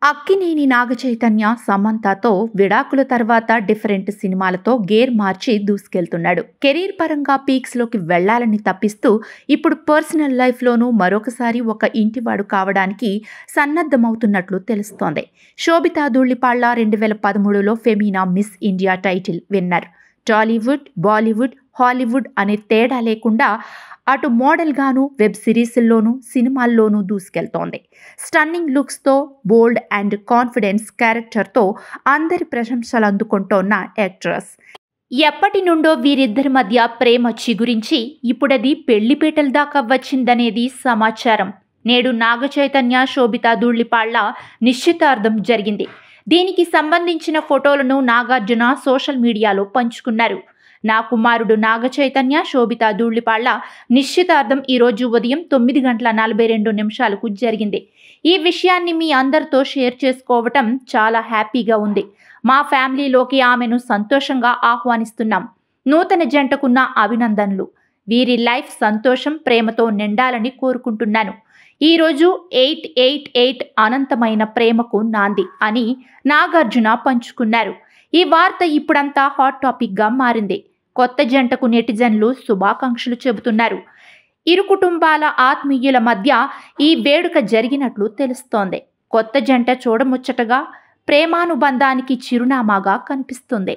అక్కినేని నాగచైతన్య సమంతతో విడాకుల తర్వాత డిఫరెంట్ సినిమాలతో గేర్ మార్చి దూసుకెళ్తున్నాడు. కెరీర్ పరంగా పీక్స్లోకి వెళ్లాలని తప్పిస్తూ ఇప్పుడు పర్సనల్ లైఫ్లోనూ మరొకసారి ఒక ఇంటివాడు కావడానికి సన్నద్ధమవుతున్నట్లు తెలుస్తోంది. శోభితా ధూళిపాళ్ల 2013లో Femina Miss India title winner. Tollywood, Bollywood, Hollywood అనే తేడా లేకుండా అటు మోడల్గాను, వెబ్ సిరీస్ల్లోనూ, సినిమాల్లోనూ దూసుకెళ్తోంది. స్టన్నింగ్ లుక్స్తో, బోల్డ్ అండ్ కాన్ఫిడెన్స్ క్యారెక్టర్తో అందరి ప్రశంసలు అందుకుంటోన్న యాక్ట్రెస్. ఎప్పటి నుండో వీరిద్దరి మధ్య ప్రేమ చిగురించి ఇప్పుడది పెళ్లిపీటల దాకా వచ్చిందనేది సమాచారం. నేడు నాగచైతన్య, శోభితా ధూళిపాళ్ల నిశ్చితార్థం జరిగింది. దీనికి సంబంధించిన ఫోటోలను నాగార్జున సోషల్ మీడియాలో పంచుకున్నారు. నా కుమారుడు నాగచైతన్య, శోభితా ధూళిపాళ్ల నిశ్చితార్థం ఈరోజు ఉదయం 9:42 జరిగింది. ఈ విషయాన్ని మీ అందరితో షేర్ చేసుకోవటం చాలా హ్యాపీగా ఉంది. మా ఫ్యామిలీలోకి ఆమెను సంతోషంగా ఆహ్వానిస్తున్నాం. నూతన జంటకున్న అభినందనలు. వీరి లైఫ్ సంతోషం, ప్రేమతో నిండాలని కోరుకుంటున్నాను. ఈరోజు 888 అనంతమైన ప్రేమకు నాంది అని నాగార్జున పంచుకున్నారు. ఈ వార్త ఇప్పుడంతా హాట్ టాపిక్గా మారింది. కొత్త జంటకు నెటిజన్లు శుభాకాంక్షలు చెబుతున్నారు. ఇరు కుటుంబాల ఆత్మీయుల మధ్య ఈ వేడుక జరిగినట్లు తెలుస్తోంది. కొత్త జంట చూడముచ్చటగా, ప్రేమానుబంధానికి చిరునామాగా కనిపిస్తుంది.